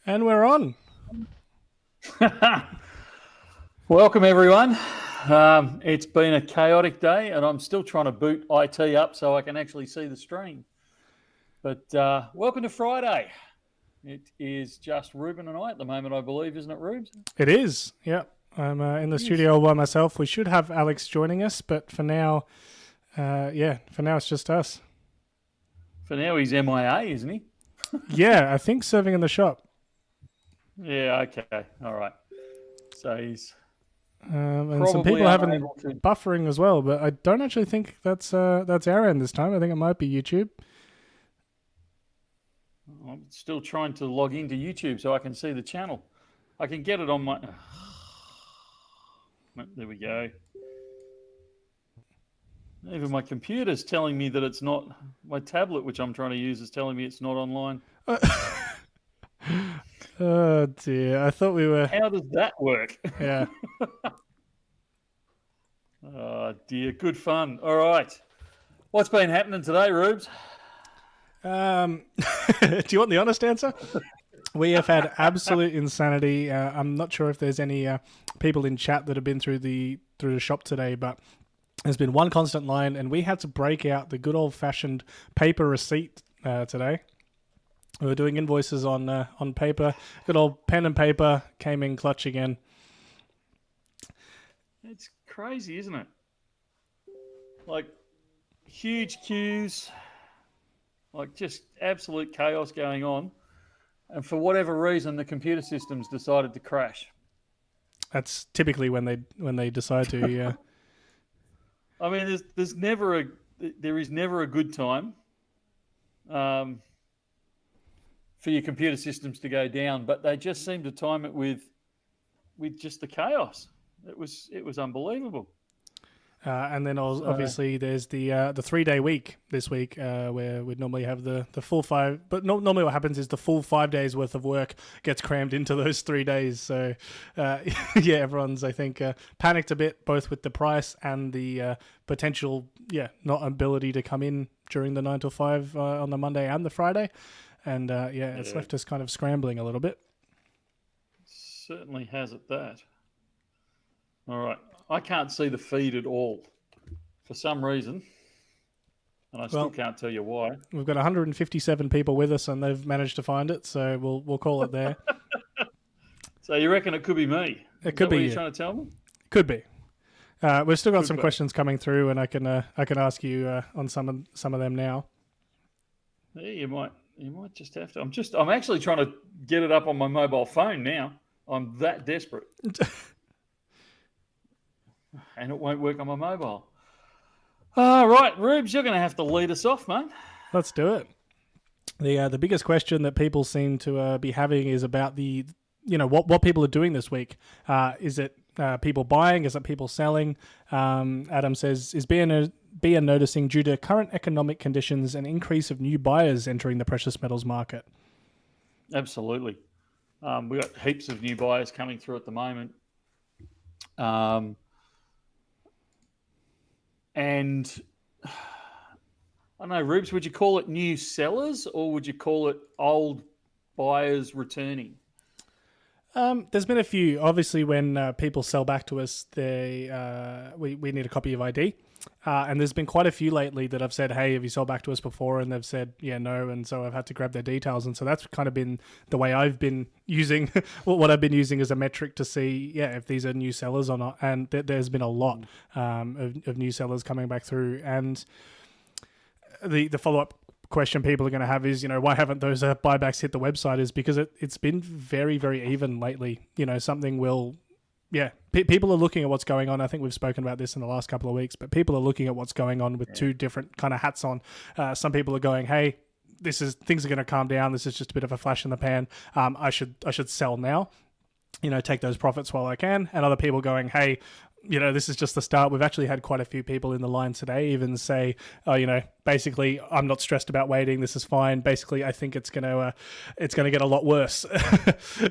And we're on. Welcome, everyone. It's been a chaotic day, and I'm still trying to boot IT up so I can actually see the stream. But welcome to Friday. It is just Ruben and I at the moment, I believe, isn't it, Rubes? It is, yeah. I'm in the studio all by myself. We should have Alex joining us, but for now, it's just us. For now, he's MIA, isn't he? Yeah, I think serving in the shop. Yeah, okay. All right. So he's and some people have been buffering as well, but I don't actually think that's our end this time. I think it might be YouTube. I'm still trying to log into YouTube so I can see the channel. I can get it on my... There we go. Even my computer's telling me that it's not... My tablet, which I'm trying to use, is telling me it's not online. Oh, dear. I thought we were... How does that work? Yeah. Oh, dear. Good fun. All right. What's been happening today, Rubes? Do you want the honest answer? We have had absolute insanity. I'm not sure if there's any people in chat that have been through the shop today, but there's been one constant line, and we had to break out the good old-fashioned paper receipt today. We were doing invoices on paper. Good old pen and paper came in clutch again. It's crazy, isn't it? Like, huge queues, like just absolute chaos going on. And for whatever reason, the computer systems decided to crash. That's typically when they decide to, yeah. I mean, there is never a good time for your computer systems to go down, but they just seem to time it with just the chaos. It was unbelievable. And then obviously there's the 3-day week this week where we'd normally have the full 5, but normally what happens is the full 5 days worth of work gets crammed into those 3 days. So yeah, everyone's I think panicked a bit both with the price and the potential not ability to come in during the 9 to 5 on the Monday and the Friday, and it's left us kind of scrambling a little bit. Certainly has it that. All right. I can't see the feed at all for some reason, and I still can't tell you why. We've got 157 people with us, and they've managed to find it, so we'll call it there. So you reckon it could be me? It could be. What you're trying to tell me? Could be. We've still got some questions coming through, and I can ask you on some of them now. Yeah, you might just have to. I'm actually trying to get it up on my mobile phone now. I'm that desperate. And it won't work on my mobile. All right, Rubes, you're going to have to lead us off, mate. Let's do it. The biggest question that people seem to be having is about what people are doing this week. Is it people buying? Is it people selling? Adam says, is BN noticing due to current economic conditions an increase of new buyers entering the precious metals market? Absolutely. We've got heaps of new buyers coming through at the moment. And I don't know, Rubes, would you call it new sellers or would you call it old buyers returning? There's been a few. Obviously, when people sell back to us, we need a copy of ID. And there's been quite a few lately that I've said, hey, have you sold back to us before? And they've said, yeah, no. And so I've had to grab their details. And so that's kind of been the way I've been using, what I've been using as a metric to see, if these are new sellers or not. And there's been a lot of new sellers coming back through. And the follow-up question people are going to have is, why haven't those buybacks hit the website? Is because it's been very, very even lately. Something will... Yeah, people are looking at what's going on. I think we've spoken about this in the last couple of weeks, but people are looking at what's going on with two different kind of hats on. Some people are going, hey, things are going to calm down. This is just a bit of a flash in the pan. I should sell now, take those profits while I can. And other people going, hey, this is just the start. We've actually had quite a few people in the line today even say, oh, basically, I'm not stressed about waiting. This is fine. Basically, I think it's going to get a lot worse.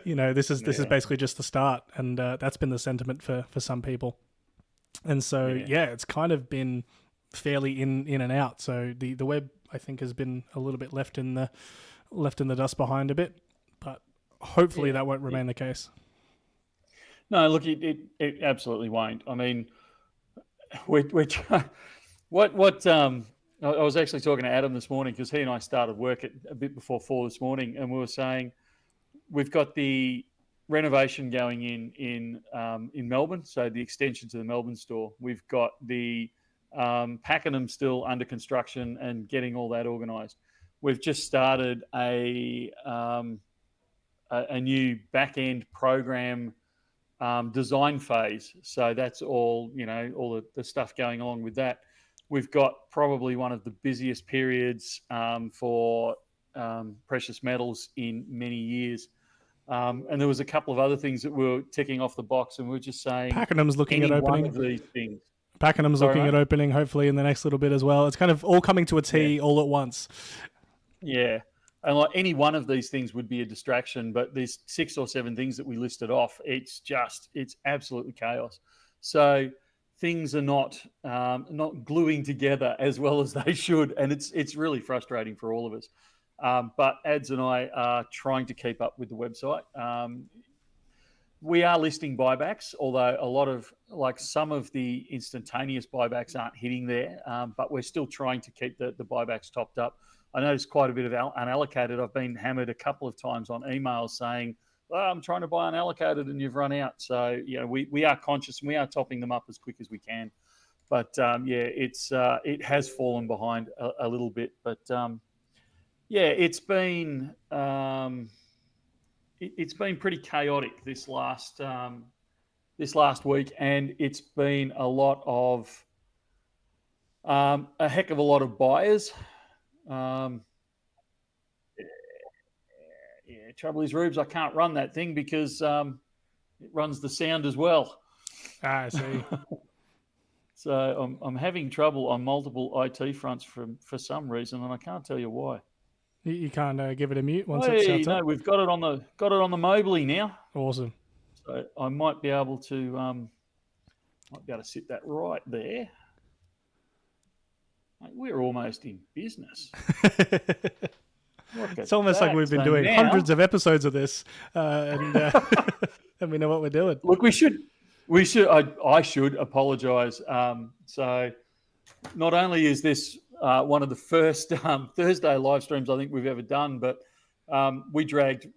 This is basically just the start, and that's been the sentiment for some people. And so, it's kind of been fairly in and out. So the web, I think, has been a little bit left in the dust behind a bit. But hopefully that won't remain the case. No, look, it absolutely won't. I mean, we're what I was actually talking to Adam this morning because he and I started work at a bit before 4 this morning, and we were saying we've got the renovation going in Melbourne, so the extension to the Melbourne store. We've got the Pakenham still under construction and getting all that organised. We've just started a new back end program design phase, so that's all all the stuff going along with that. We've got probably one of the busiest periods for precious metals in many years. And there was a couple of other things that we were ticking off the box, and we were just saying Pakenham's looking at opening. One of these things. Pakenham's looking at opening, hopefully in the next little bit as well. It's kind of all coming to a T all at once. Yeah. And like any one of these things would be a distraction, but there's 6 or 7 things that we listed off. It's absolutely chaos. So things are not gluing together as well as they should, and it's really frustrating for all of us. But Ads and I are trying to keep up with the website. We are listing buybacks, although a lot of some of the instantaneous buybacks aren't hitting there. But we're still trying to keep the buybacks topped up. I noticed quite a bit of unallocated. I've been hammered a couple of times on emails saying, I'm trying to buy unallocated and you've run out. So, we are conscious and we are topping them up as quick as we can. But, it has fallen behind a little bit. But, it's been pretty chaotic this last week, and it's been a lot of a heck of a lot of buyers. Trouble is, Rubes, I can't run that thing because it runs the sound as well. I see. So I'm having trouble on multiple IT fronts for some reason, and I can't tell you why. You can't give it a mute once it shuts up? No, we've got it on the Mobley now. Awesome. So I might be able to sit that right there. Mate, we're almost in business. It's almost like we've been doing hundreds of episodes of this, and we know what we're doing. Look, I should apologise. So not only is this one of the first Thursday live streams I think we've ever done, but we dragged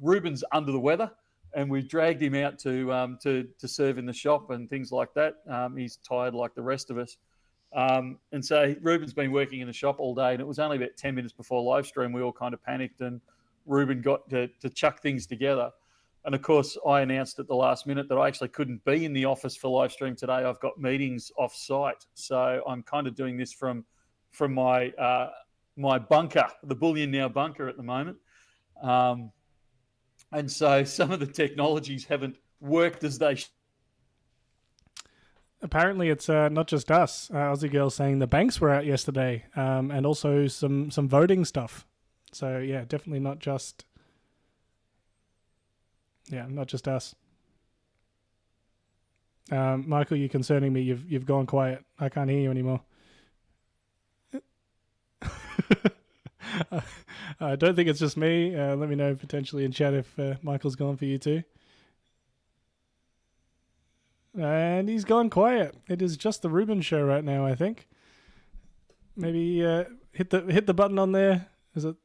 Ruben's under the weather, and we dragged him out to serve in the shop and things like that. He's tired like the rest of us. And so Ruben's been working in the shop all day, and it was only about 10 minutes before live stream we all kind of panicked, and Ruben got to chuck things together. And of course, I announced at the last minute that I actually couldn't be in the office for live stream today. I've got meetings off site, so I'm kind of doing this from my my bunker, the Bullion Now bunker at the moment. And so some of the technologies haven't worked as they should. Apparently, it's not just us. Aussie Girl saying the banks were out yesterday, and also some voting stuff. So yeah, definitely not just us. Michael, you're concerning me. You've gone quiet. I can't hear you anymore. I don't think it's just me. Let me know potentially in chat if Michael's gone for you too. And he's gone quiet. It is just the Ruben show right now, I think. Maybe hit the button on there. Is it?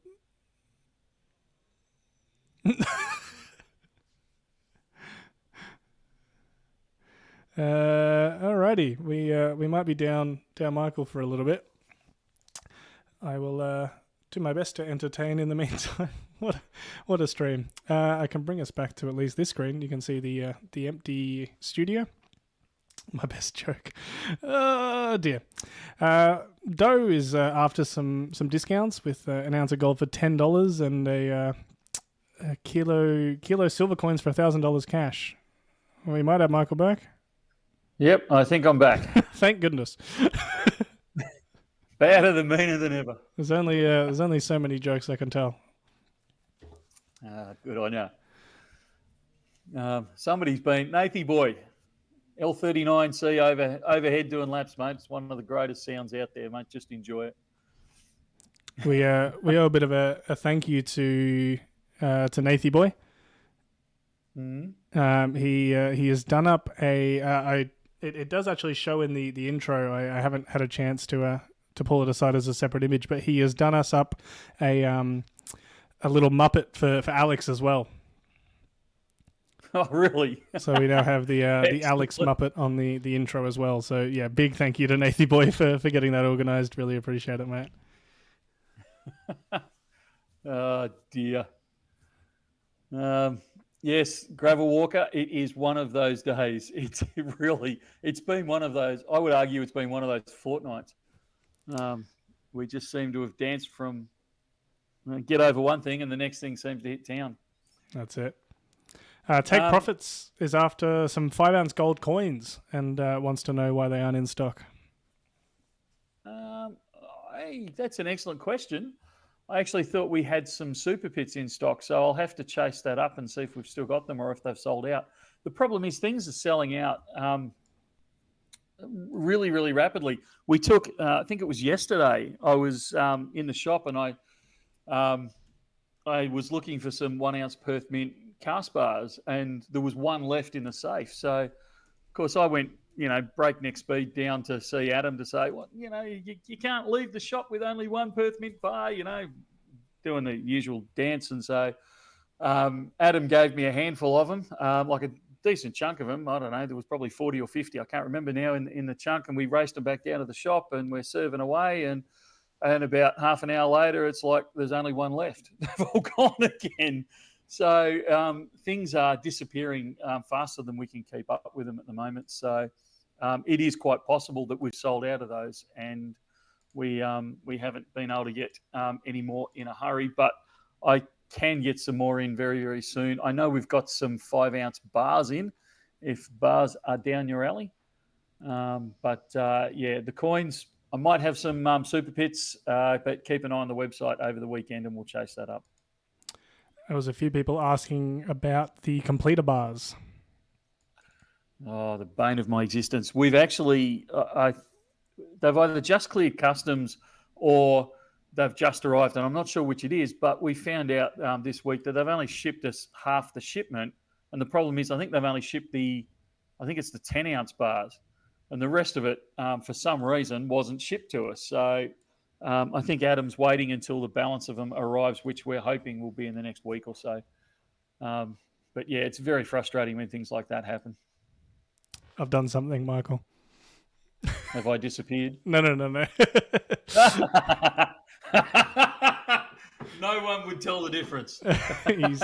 Alrighty. We might be down Michael for a little bit. I will do my best to entertain in the meantime. What a stream. I can bring us back to at least this screen. You can see the empty studio. My best joke. Oh dear. Doe is after some discounts with an ounce of gold for $10 and a kilo silver coins for $1,000 cash. We might have Michael back. Yep, I think I'm back. Thank goodness. Better than meaner than ever. There's only so many jokes I can tell. Good on you. Somebody's been Nathy boy. L39C overhead doing laps, mate. It's one of the greatest sounds out there, mate. Just enjoy it. We owe a bit of a thank you to Nathy boy. He has done up it does actually show in the intro. I haven't had a chance to pull it aside as a separate image, but he has done us up a little Muppet for Alex as well. Oh, really? So we now have the Alex Muppet on the intro as well. So yeah, big thank you to Nathy Boy for getting that organised. Really appreciate it, mate. Oh dear. Yes, Gravel Walker. It is one of those days. It's been one of those. I would argue it's been one of those fortnights. We just seem to have danced from get over one thing, and the next thing seems to hit town. That's it. Take Profits is after some 5-ounce gold coins and wants to know why they aren't in stock. Hey, that's an excellent question. I actually thought we had some super pits in stock, so I'll have to chase that up and see if we've still got them or if they've sold out. The problem is things are selling out really, really rapidly. We took, I think it was yesterday, I was in the shop and I was looking for some 1-ounce Perth Mint cast bars, and there was one left in the safe. So, of course, I went, breakneck speed down to see Adam to say, well, you can't leave the shop with only one Perth Mint bar, doing the usual dance. And so Adam gave me a handful of them, like a decent chunk of them. I don't know, there was probably 40 or 50. I can't remember now in the chunk. And we raced them back down to the shop and we're serving away. And about half an hour later, it's like there's only one left. They've all gone again. So things are disappearing faster than we can keep up with them at the moment. So it is quite possible that we've sold out of those, and we haven't been able to get any more in a hurry. But I can get some more in very, very soon. I know we've got some 5-ounce bars in, if bars are down your alley. The coins, I might have some super pits, but keep an eye on the website over the weekend and we'll chase that up. There was a few people asking about the completer bars. Oh, the bane of my existence. We've actually, they've either just cleared customs or they've just arrived, and I'm not sure which it is, but we found out this week that they've only shipped us half the shipment. And the problem is I think they've only shipped the 10-ounce bars, and the rest of it, for some reason, wasn't shipped to us. So I think Adam's waiting until the balance of them arrives, which we're hoping will be in the next week or so. But yeah, it's very frustrating when things like that happen. I've done something, Michael. Have I disappeared? No. No one would tell the difference.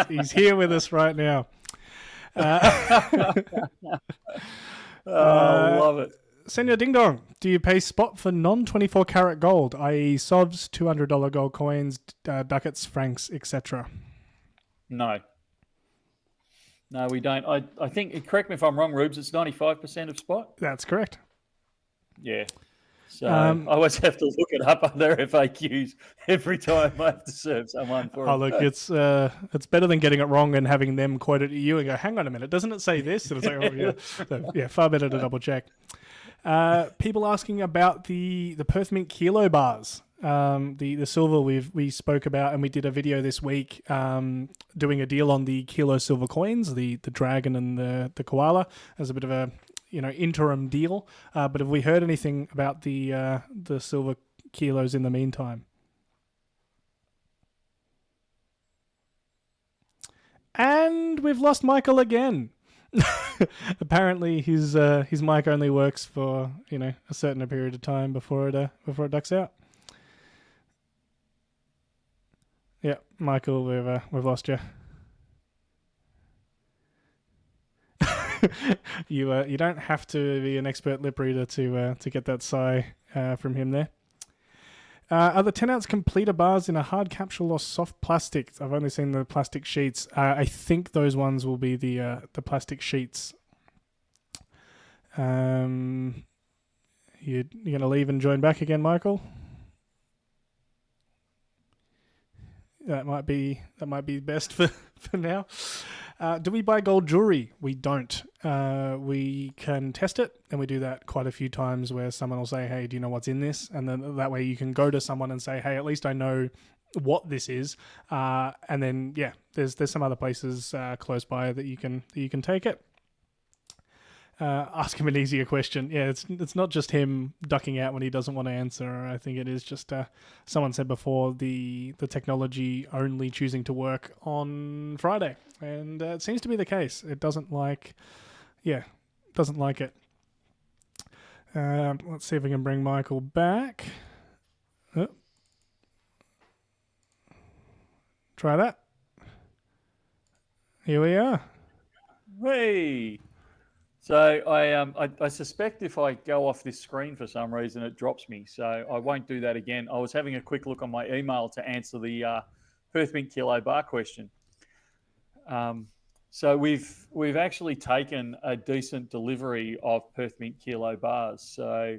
he's here with us right now. Love it. Senor Ding Dong, do you pay spot for non-24 karat gold, i.e. SOVs, $200 gold coins, ducats, francs, etc.? No, we don't. I think, correct me if I'm wrong, Rubes, it's 95% of spot? That's correct. Yeah. So I always have to look it up under FAQs every time I have to serve someone for it. Look, it's better than getting it wrong and having them quote it at you and go, hang on a minute, doesn't it say this? And it's like, oh, yeah. So, yeah, far better to double check. People asking about the Perth Mint kilo bars, the silver we spoke about, and we did a video this week doing a deal on the kilo silver coins, the dragon and the koala, as a bit of a interim deal. But have we heard anything about the silver kilos in the meantime? And we've lost Michael again. Apparently his mic only works for a certain period of time before it ducks out. Yeah, Michael, we've lost you. You don't have to be an expert lip reader to get that sigh from him there. Are the 10-ounce completer bars in a hard capsule or soft plastic? I've only seen the plastic sheets. I think those ones will be the plastic sheets. You're going to leave and join back again, Michael? That might be best for now. Do we buy gold jewelry? We don't. We can test it, and we do that quite a few times where someone will say, hey, do you know what's in this? And then that way you can go to someone and say, hey, at least I know what this is, and then there's some other places close by that you can take it. Ask him an easier question. Yeah, it's not just him ducking out when he doesn't want to answer. I think it is just someone said before the technology only choosing to work on Friday, and it seems to be the case. It doesn't like it. Let's see if we can bring Michael back. Oh. Try that. Here we are. Hey. So I suspect if I go off this screen for some reason, it drops me. So I won't do that again. I was having a quick look on my email to answer the Perth Mint kilo bar question. So we've actually taken a decent delivery of Perth Mint kilo bars. So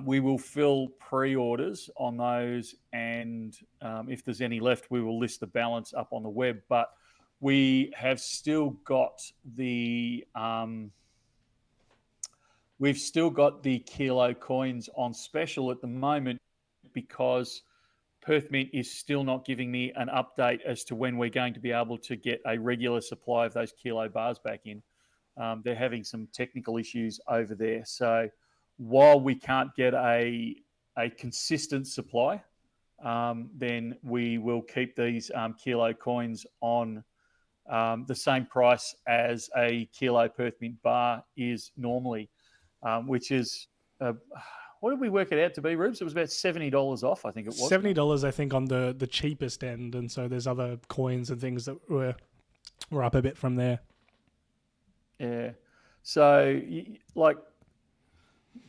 we will fill pre-orders on those, and if there's any left, we will list the balance up on the web. But we have still got the kilo coins on special at the moment because Perth Mint is still not giving me an update as to when we're going to be able to get a regular supply of those kilo bars back in. They're having some technical issues over there. So while we can't get a consistent supply, then we will keep these kilo coins on the same price as a kilo Perth Mint bar is normally, which is, what did we work it out to be, Rubes? It was about $70 off, I think it was. $70, I think, on the cheapest end, and so there's other coins and things that were up a bit from there. Yeah. So, like,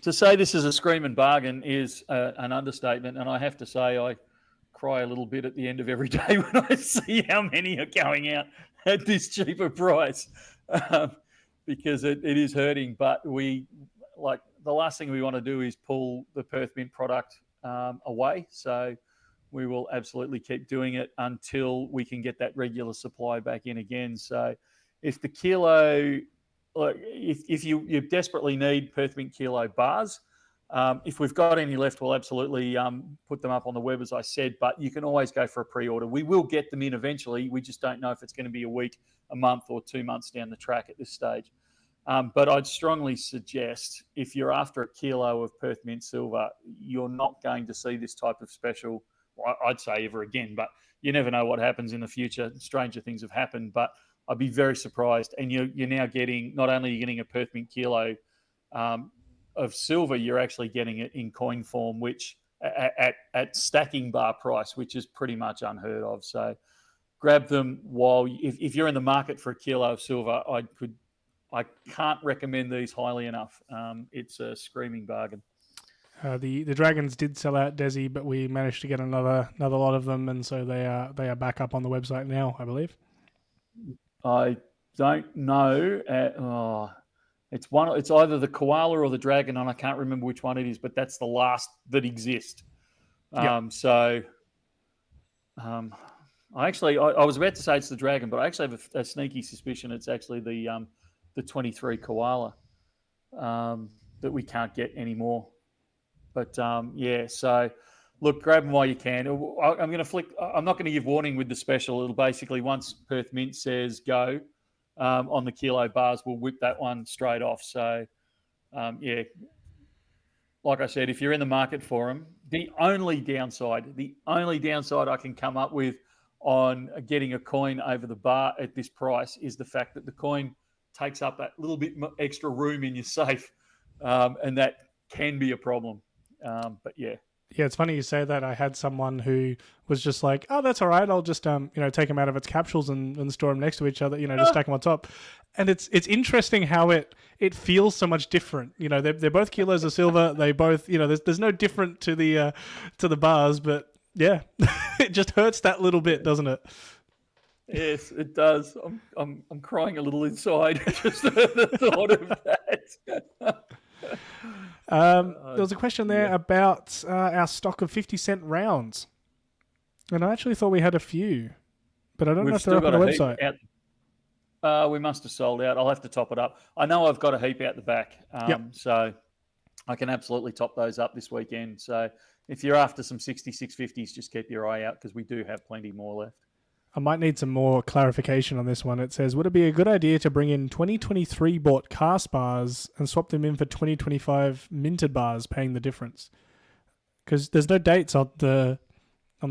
to say this is a screaming bargain is an understatement, and I have to say I cry a little bit at the end of every day when I see how many are going out at this cheaper price, because it is hurting. But the last thing we want to do is pull the Perth Mint product away. So we will absolutely keep doing it until we can get that regular supply back in again. So if the kilo, if you desperately need Perth Mint kilo bars, if we've got any left, we'll absolutely put them up on the web, as I said, but you can always go for a pre-order. We will get them in eventually. We just don't know if it's going to be a week, a month, or 2 months down the track at this stage. But I'd strongly suggest if you're after a kilo of Perth Mint silver, you're not going to see this type of special, I'd say, ever again. But you never know what happens in the future. Stranger things have happened, but I'd be very surprised. And you're now getting, not only are you getting a Perth Mint kilo of silver, you're actually getting it in coin form, which at stacking bar price, which is pretty much unheard of. So grab them if you're in the market for a kilo of silver. I can't recommend these highly enough. It's a screaming bargain. The Dragons did sell out, Desi, but we managed to get another lot of them, and so they are back up on the website now, I believe. I don't know. It's either the koala or the dragon, and I can't remember which one it is, but that's the last that exist. Yep. So I was about to say it's the dragon, but I actually have a sneaky suspicion it's actually the 23 koala that we can't get anymore. But so look, grab them while you can. I'm going to flick. I'm not going to give warning with the special. It'll basically, once Perth Mint says go on the kilo bars, we'll whip that one straight off. So like I said, if you're in the market for them, the only downside I can come up with on getting a coin over the bar at this price is the fact that the coin takes up that little bit extra room in your safe, and that can be a problem. But yeah. Yeah, it's funny you say that. I had someone who was just like, "Oh, that's all right. I'll just take them out of its capsules and store them next to each other. Just stack them on top." And it's interesting how it feels so much different. They're both kilos of silver. They both there's no different to the bars, but yeah, it just hurts that little bit, doesn't it? Yes, it does. I'm crying a little inside just the thought of that. There was a question there about our stock of 50-cent rounds. And I actually thought we had a few, but I don't know if they're up on the website. We must have sold out. I'll have to top it up. I know I've got a heap out the back, so I can absolutely top those up this weekend. So if you're after some 6650s, just keep your eye out because we do have plenty more left. I might need some more clarification on this one. It says, would it be a good idea to bring in 2023 bought cast bars and swap them in for 2025 minted bars, paying the difference? Because there's no dates on the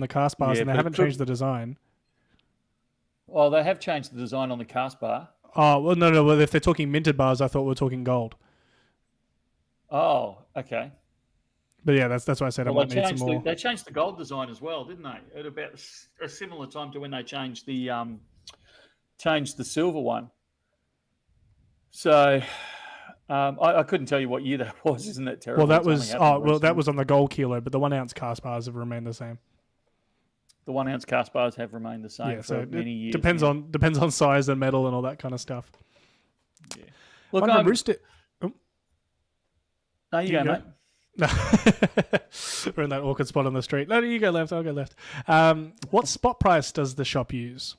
cast bars, and they haven't changed the design. Well, they have changed the design on the cast bar. Oh, well, no. Well, if they're talking minted bars, I thought we were talking gold. Oh, okay. But yeah, that's why I said I might need some more. They changed the gold design as well, didn't they? At about a similar time to when they changed the silver one. So I couldn't tell you what year that was. Isn't that terrible? Well, that was on the gold kilo, but the 1 ounce cast bars have remained the same. The 1 ounce cast bars have remained the same for many years. Depends on size and metal and all that kind of stuff. Yeah. Look, I'm roosted. Oh. No, you go, mate. We're in that awkward spot on the street. No, you go left. I'll go left. What spot price does the shop use?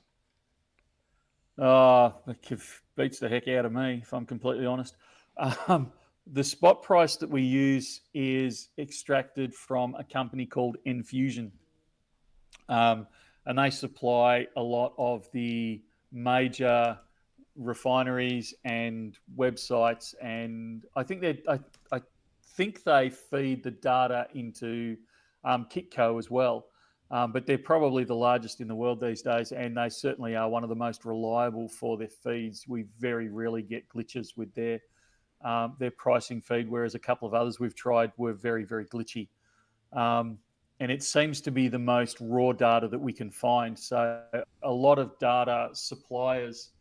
It beats the heck out of me, if I'm completely honest. The spot price that we use is extracted from a company called Infusion. And they supply a lot of the major refineries and websites, and I think they feed the data into Kitco as well. But they're probably the largest in the world these days, and they certainly are one of the most reliable for their feeds. We very rarely get glitches with their pricing feed, whereas a couple of others we've tried were very, very glitchy. And it seems to be the most raw data that we can find. So a lot of data suppliers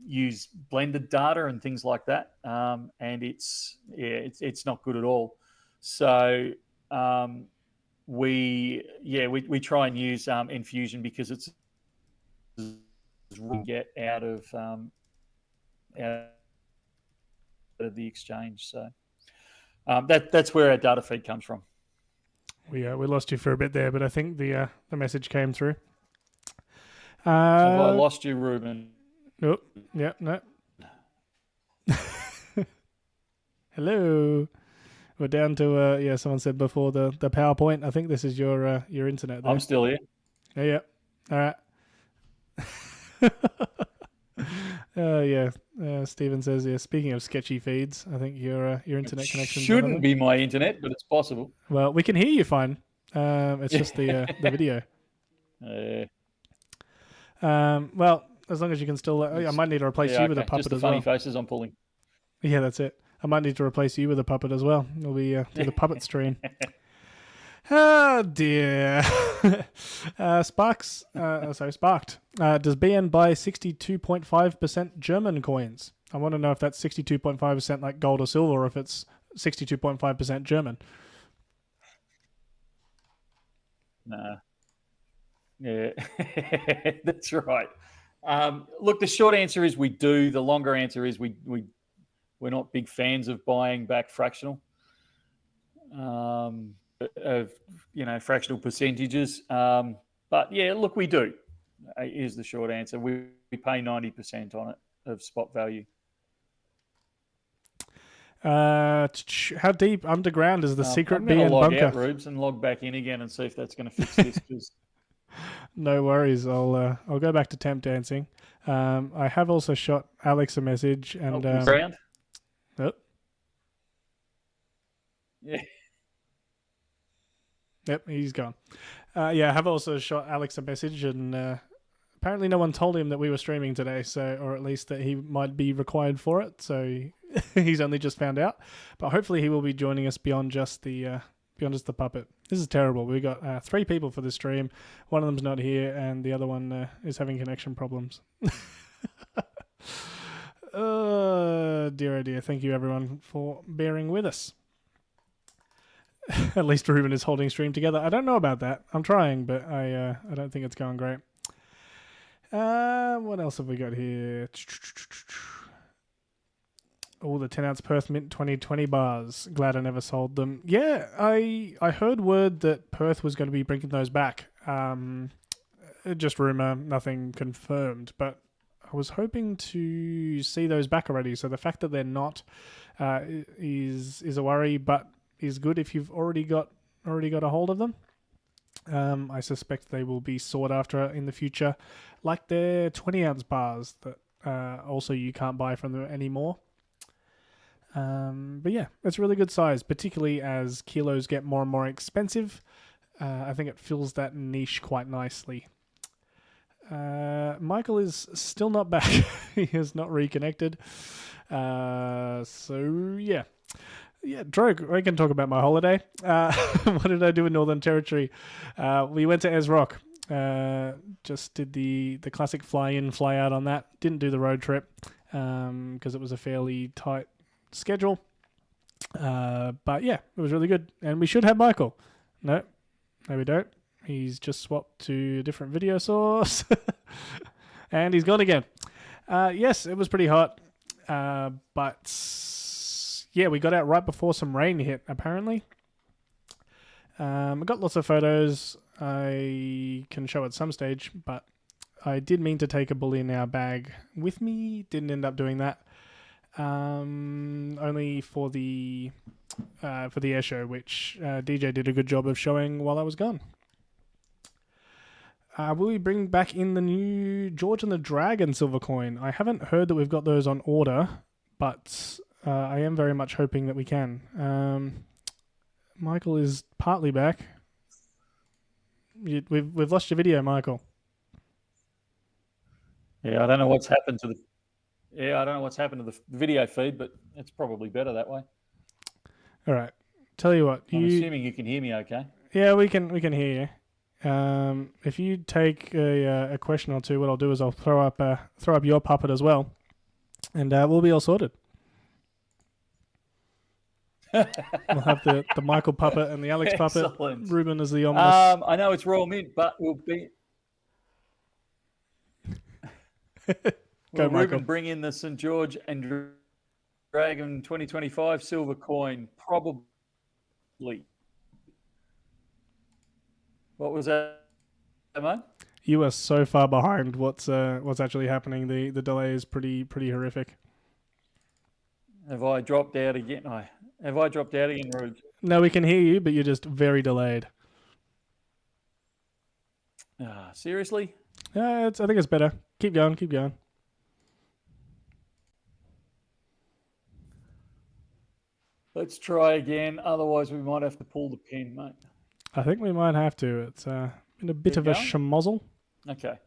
use blended data and things like that, and it's not good at all. So we try and use Infusion because it's get out of the exchange. So that's where our data feed comes from. We lost you for a bit there, but I think the message came through. Have I lost you, Ruben? Nope. Yeah, no. Hello. We're down to someone said before the PowerPoint. I think this is your internet there. I'm still here. Yeah. All right. Stephen says, speaking of sketchy feeds, I think your internet connection shouldn't be my internet, but it's possible. Well, we can hear you fine. It's just the video. Well, as long as you can still... I might need to replace you with a puppet as well. Just the funny faces I'm pulling. Yeah, that's it. I might need to replace you with a puppet as well. We'll be do the puppet stream. Oh, dear. Sparked. Does BN buy 62.5% German coins? I want to know if that's 62.5% like gold or silver, or if it's 62.5% German. Nah. Yeah, that's right. Look, the short answer is we do. The longer answer is we're not big fans of buying back fractional, fractional percentages. But yeah, look, we do. Is the short answer. We pay 90% on it of spot value. How deep underground is the secret BN bunker? I'm going to log out, Rubes, and log back in again and see if that's going to fix this. Cause... No worries. I'll go back to temp dancing. I have also shot Alex a message and ground. Oh. Yeah. Yep, he's gone. I have also shot Alex a message, and apparently no one told him that we were streaming today, or at least that he might be required for it. So he's only just found out. But hopefully he will be joining us beyond just the puppet. This is terrible. We got 3 people for the stream. One of them's not here, and the other one is having connection problems. Dear oh dear. Thank you everyone for bearing with us. At least Ruben is holding stream together. I don't know about that. I'm trying, but I don't think it's going great. What else have we got here? Oh, the 10-ounce Perth Mint 2020 bars. Glad I never sold them. Yeah, I heard word that Perth was going to be bringing those back. Just rumour, nothing confirmed. But I was hoping to see those back already. So the fact that they're not is a worry. But is good if you've already got a hold of them. I suspect they will be sought after in the future, like their 20-ounce bars that also you can't buy from them anymore. But yeah, it's a really good size, particularly as kilos get more and more expensive. I think it fills that niche quite nicely. Michael is still not back. He has not reconnected. So yeah. Yeah, Drogue, I can talk about my holiday. What did I do in Northern Territory? We went to Ez Rock. Just did the classic fly-in, fly-out on that. Didn't do the road trip because it was a fairly tight schedule. But yeah, it was really good. And we should have Michael. No, we don't. He's just swapped to a different video source. And he's gone again. Yes, it was pretty hot. But yeah, we got out right before some rain hit, apparently. I got lots of photos I can show at some stage, but I did mean to take a Bullion Now bag with me. Didn't end up doing that. Only for the air show, which DJ did a good job of showing while I was gone. Will we bring back in the new George and the Dragon silver coin? I haven't heard that we've got those on order, but I am very much hoping that we can. Michael is partly back. We've lost your video, Michael. Yeah, I don't know what's happened to the video feed, but it's probably better that way. All right. Tell you what. I'm assuming you can hear me okay. Yeah, we can hear you. If you take a question or two, what I'll do is I'll throw up your puppet as well, and we'll be all sorted. We'll have the Michael puppet and the Alex puppet. Ruben is the ominous. I know it's Royal Mint, but we'll be. Go, Michael. Ruben bring in the St. George and Dragon 2025 silver coin? Probably. What was that, mate? You are so far behind what's actually happening. The delay is pretty horrific. Have I dropped out again? Have I dropped out again, Rube? No, we can hear you, but you're just very delayed. Seriously? I think it's better. Keep going. Let's try again. Otherwise, we might have to pull the pin, mate. I think we might have to. It's been a bit of a schmozzle. Okay.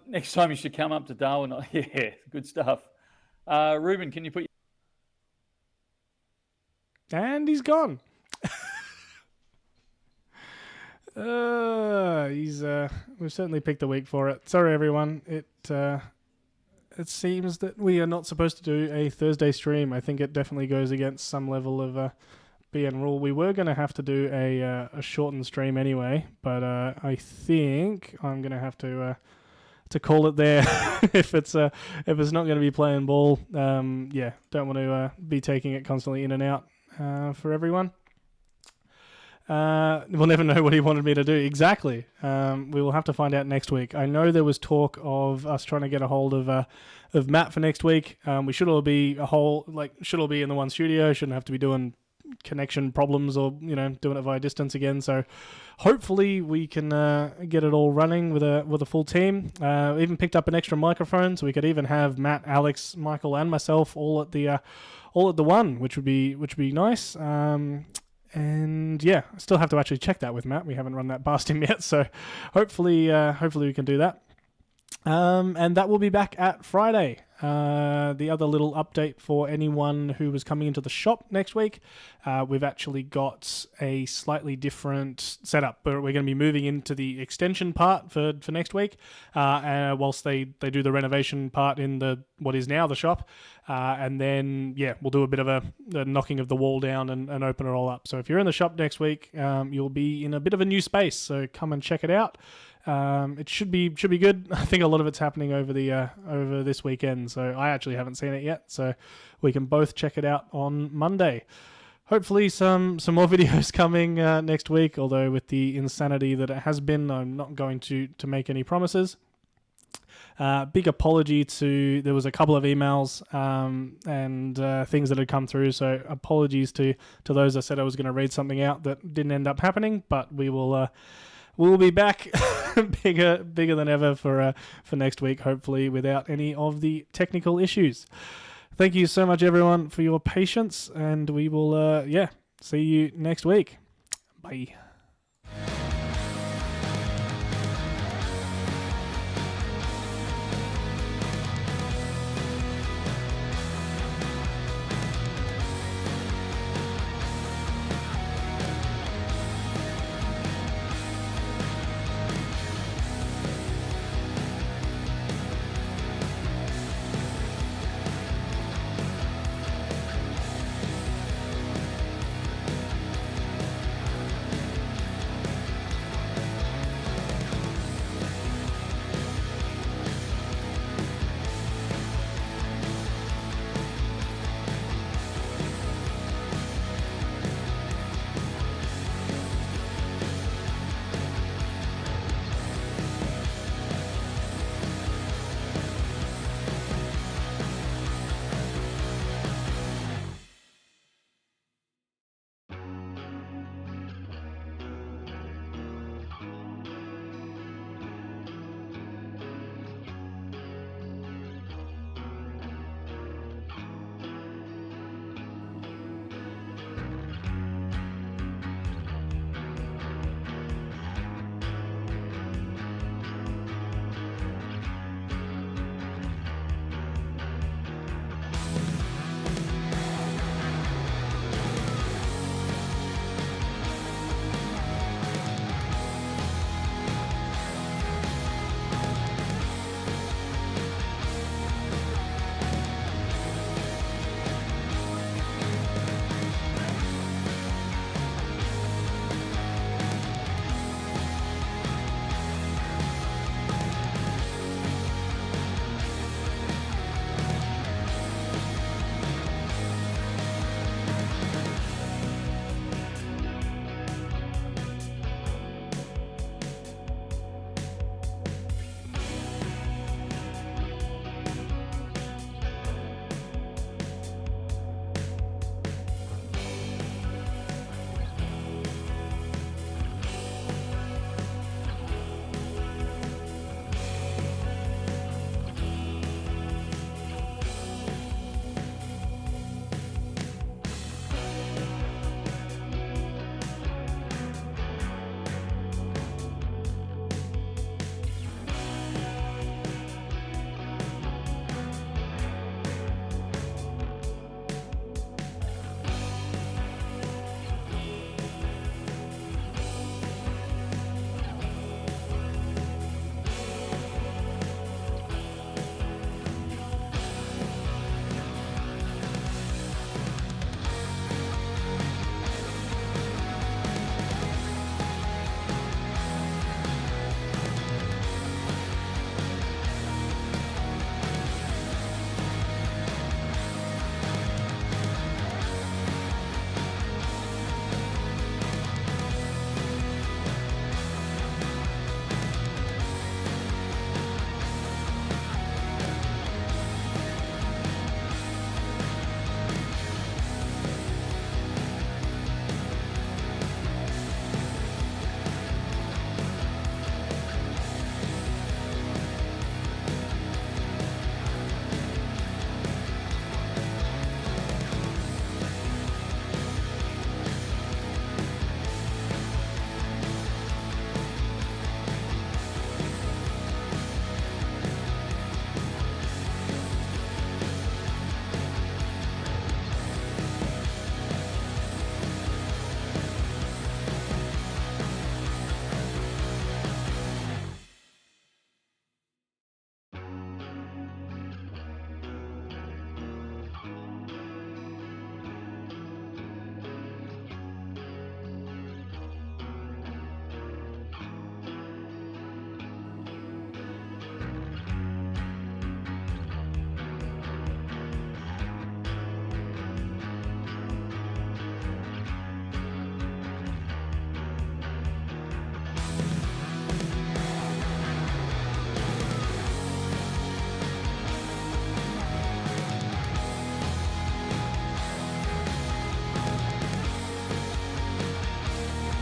Next time you should come up to Darwin. Yeah, good stuff. Ruben, can you put... And he's gone. We've certainly picked a week for it. Sorry, everyone. It seems that we are not supposed to do a Thursday stream. I think it definitely goes against some level of BN rule. We were going to have to do a shortened stream anyway, but I think I'm going to have to call it there. if it's not going to be playing ball, don't want to be taking it constantly in and out for everyone. We'll never know what he wanted me to do exactly. We will have to find out next week. I know there was talk of us trying to get a hold of Matt for next week. We should all be in the one studio. Shouldn't have to be doing connection problems or doing it via distance again. So hopefully we can get it all running with a full team. We even picked up an extra microphone, so we could even have Matt, Alex, Michael, and myself all at the one, which would be nice. And yeah, I still have to actually check that with Matt. We haven't run that past him yet, so hopefully we can do that. And that will be back at Friday. The other little update for anyone who was coming into the shop next week, we've actually got a slightly different setup, but we're going to be moving into the extension part for next week, whilst they do the renovation part in what is now the shop. And then, we'll do a bit of a knocking of the wall down and open it all up. So if you're in the shop next week, you'll be in a bit of a new space, so come and check it out. It should be good. I think a lot of it's happening over this weekend, so I actually haven't seen it yet, so we can both check it out on Monday. Hopefully some more videos coming next week, although with the insanity that it has been, I'm not going to make any promises. Big apology to, there was a couple of emails and things that had come through, so apologies to those. I said I was going to read something out that didn't end up happening, but we'll be back bigger than ever for next week, hopefully without any of the technical issues. Thank you so much, everyone, for your patience, and we will see you next week. Bye.